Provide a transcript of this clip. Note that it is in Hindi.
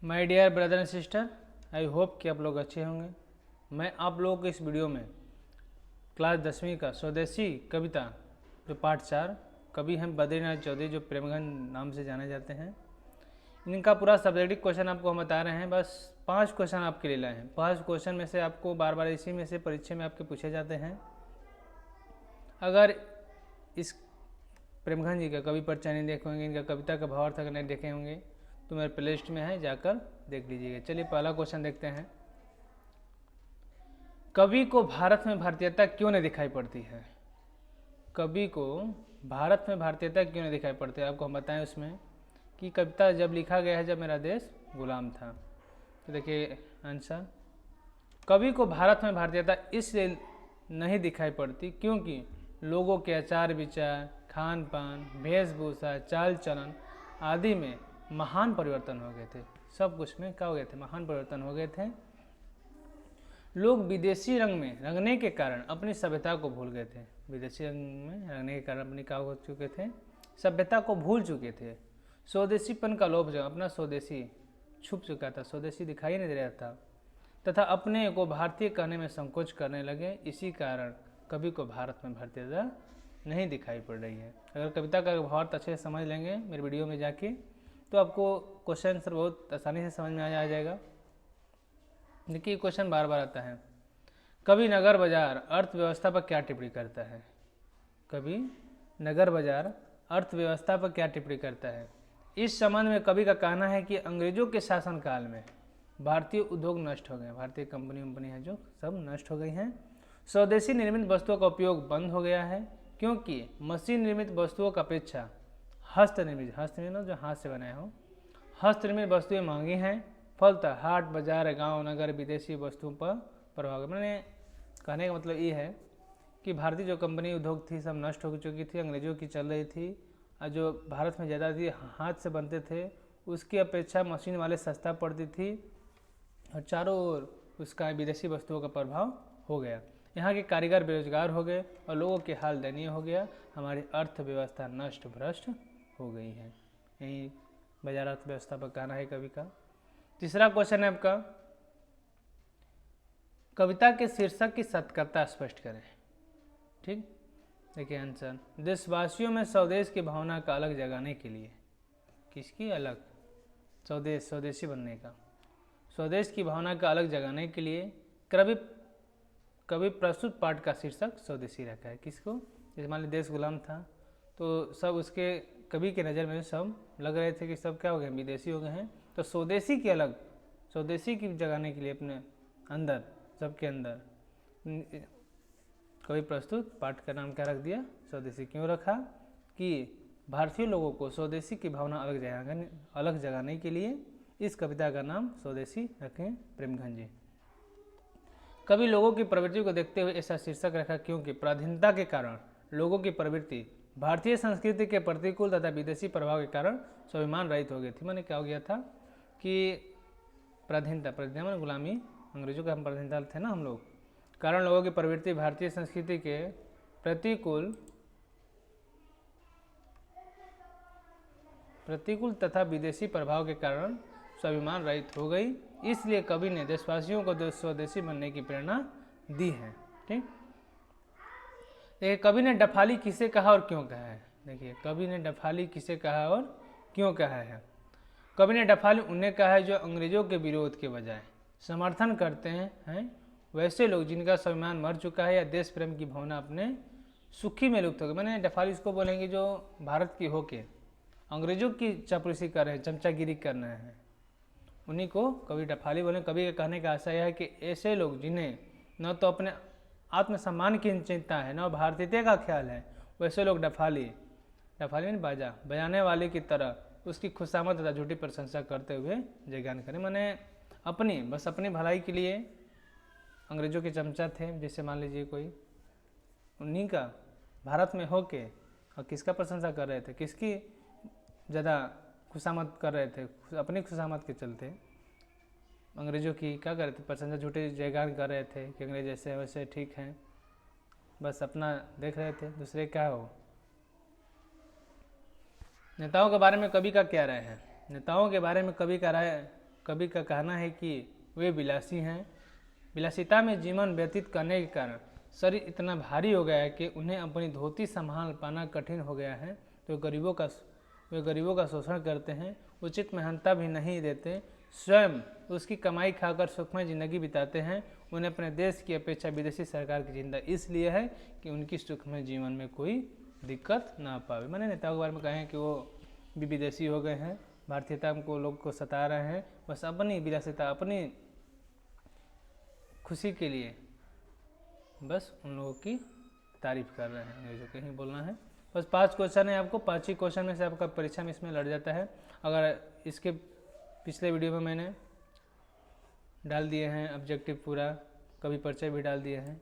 My dear brother and sister, I hope कि आप लोग अच्छे होंगे। मैं आप लोगों को इस वीडियो में क्लास 10वीं का स्वदेशी कविता जो पाठ 4 कवि हैं बद्रीनाथ चौधरी, जो प्रेमगंज नाम से जाने जाते हैं, इनका पूरा सब्जेक्टिव क्वेश्चन आपको हम बता रहे हैं। बस 5 क्वेश्चन आपके लिए लाए हैं। 5 क्वेश्चन में से आपको बार बार इसी में से परीक्षा में आपके पूछे जाते हैं। अगर इस प्रेमगंज जी का कवि परिचय नहीं देखे होंगे, इनका कविता का भावार्थ अगर नहीं देखे होंगे तो मेरे प्लेलिस्ट में है, जाकर देख लीजिएगा। चलिए पहला क्वेश्चन देखते हैं। कवि को भारत में भारतीयता क्यों नहीं दिखाई पड़ती है? कवि को भारत में भारतीयता क्यों नहीं दिखाई पड़ती है, आपको हम बताएं उसमें कि कविता जब लिखा गया है जब मेरा देश गुलाम था। तो देखिए आंसर, कवि को भारत में भारतीयता इसलिए नहीं दिखाई पड़ती क्योंकि लोगों के आचार विचार, खान पान, वेशभूषा, चाल चलन आदि में महान परिवर्तन हो गए थे। सब कुछ में क्या हो गए थे? महान परिवर्तन हो गए थे। लोग विदेशी रंग में रंगने के कारण अपनी सभ्यता को भूल गए थे। विदेशी रंग में रंगने के कारण अपनी क्या हो चुके थे? सभ्यता को भूल चुके थे। स्वदेशीपन का लोभ जो अपना स्वदेशी छुप चुका था, स्वदेशी दिखाई नहीं दे रहा था, तथा अपने को भारतीय कहने में संकोच करने लगे। इसी कारण कवि को भारत में भारतीयता नहीं दिखाई पड़ रही है। अगर कविता का भावार्थ अच्छे से समझ लेंगे मेरे वीडियो में जाके, तो आपको क्वेश्चन आंसर बहुत आसानी से समझ में आ जाएगा। देखिए क्वेश्चन बार बार आता है, कवि नगर बाजार अर्थव्यवस्था पर क्या टिप्पणी करता है? कवि नगर बाजार अर्थव्यवस्था पर क्या टिप्पणी करता है? इस संबंध में कवि का कहना है कि अंग्रेजों के शासनकाल में भारतीय उद्योग नष्ट हो गए, भारतीय कंपनी है जो सब नष्ट हो गई हैं। स्वदेशी निर्मित वस्तुओं का उपयोग बंद हो गया है क्योंकि मशीन निर्मित वस्तुओं की अपेक्षा हस्तनिर्मित जो हाथ से बनाए हो, हस्तनिर्मित वस्तुएं महंगी हैं। फलतः हाट बाजार, गांव नगर विदेशी वस्तुओं पर प्रभाव। मैंने कहने का मतलब ये है कि भारतीय जो कंपनी उद्योग थी सब नष्ट हो चुकी थी, अंग्रेजों की चल रही थी, और जो भारत में ज़्यादा थी हाथ से बनते थे उसकी अपेक्षा मशीन वाले सस्ता पड़ती थी, और चारों ओर उसका विदेशी वस्तुओं का प्रभाव हो गया। यहाँ के कारीगर बेरोजगार हो गए और लोगों के हाल दयनीय हो गया। हमारी अर्थव्यवस्था नष्ट भ्रष्ट हो गई है। यही बाजार अर्थव्यवस्था पर कहना है कवि का। तीसरा क्वेश्चन है आपका, कविता के शीर्षक की सत्यता स्पष्ट करें। ठीक, देखिए आंसर, देशवासियों में स्वदेश की भावना का अलग जगाने के लिए। किसकी अलग? स्वदेशी बनने का, स्वदेश की भावना का अलग जगाने के लिए कवि प्रस्तुत पाठ का शीर्षक स्वदेशी रखा है। किसको? जैसे मान लीजिए देश गुलाम था तो सब उसके कवि के नज़र में सब लग रहे थे कि सब क्या हो गए, विदेशी हो गए हैं, तो स्वदेशी की अलग, स्वदेशी की जगाने के लिए अपने अंदर, सबके अंदर कवि प्रस्तुत पाठ का नाम क्या रख दिया? स्वदेशी। क्यों रखा? कि भारतीय लोगों को स्वदेशी की भावना अलग जगाने के लिए इस कविता का नाम स्वदेशी रखें प्रेमगंज जी। कवि लोगों की प्रवृत्ति को देखते हुए ऐसा शीर्षक रखा क्योंकि पराधीनता के कारण लोगों की प्रवृत्ति भारतीय संस्कृति के प्रतिकूल तथा विदेशी प्रभाव के कारण स्वाभिमान रहित हो गई थी। मैंने क्या हो गया था कि पराधीनता मैंने गुलामी, अंग्रेजों का हम पराधीनता थे ना हम लोग, कारण लोगों की प्रवृत्ति भारतीय संस्कृति के प्रतिकूल तथा विदेशी प्रभाव के कारण स्वाभिमान रहित हो गई। इसलिए कवि ने देशवासियों को स्वदेशी बनने की प्रेरणा दी है। ठीक, देखिए कवि ने डफाली किसे कहा और क्यों कहा है? देखिए कवि ने डफाली किसे कहा और क्यों कहा है? कवि ने डफाली उन्हें कहा है जो अंग्रेजों के विरोध के बजाय समर्थन करते हैं वैसे लोग जिनका स्वाभिमान मर चुका है या देश प्रेम की भावना अपने सुखी में लुप्त हो गई। मैंने डफाली इसको बोलेंगे जो भारत की होके अंग्रेजों की चापलूसी कर रहे हैं, चमचागिरी कर रहे हैं, उन्हीं को कवि डफाली बोले। कवि के कहने का आशय है कि ऐसे लोग जिन्हें न तो अपने आत्मसम्मान की चिंता है न भारतीयता का ख्याल है, वैसे लोग डफाली में बाजा बजाने वाले की तरह उसकी खुशामद तथा झूठी प्रशंसा करते हुए जयगान करें। मैंने अपनी भलाई के लिए अंग्रेजों के चमचा थे, जैसे मान लीजिए कोई, उन्हीं का भारत में होके और किसका प्रशंसा कर रहे थे, किसकी ज़्यादा खुशामद कर रहे थे? अपनी खुशामद के चलते अंग्रेजों की क्या कर रहे थे? प्रशंसा, झूठे जयगान कर रहे थे कि अंग्रेज ऐसे वैसे ठीक हैं, बस अपना देख रहे थे, दूसरे क्या हो। नेताओं के बारे में कवि का क्या राय है? नेताओं के बारे में कवि का कहना है कि वे विलासी हैं। विलासिता में जीवन व्यतीत करने के कारण शरीर इतना भारी हो गया है कि उन्हें अपनी धोती संभाल पाना कठिन हो गया है। तो वे गरीबों का शोषण करते हैं, उचित मेहनता भी नहीं देते, स्वयं उसकी कमाई खाकर सुखमय जिंदगी बिताते हैं। उन्हें अपने देश की अपेक्षा विदेशी सरकार की चिंता इसलिए है कि उनकी सुखमय जीवन में कोई दिक्कत ना पावे। मैंने नेताओं के बारे में कहे कि वो भी विदेशी हो गए हैं, भारतीयता को लोग को सता रहे हैं, बस अपनी विलासिता अपनी खुशी के लिए बस उन लोगों की तारीफ कर रहे हैं, जो कहीं बोलना है। बस 5 क्वेश्चन है, आपको 5 ही क्वेश्चन में से आपका परीक्षा में इसमें लड़ जाता है। अगर इसके पिछले वीडियो में मैंने डाल दिए हैं ऑब्जेक्टिव पूरा, कभी परिचय भी डाल दिए हैं,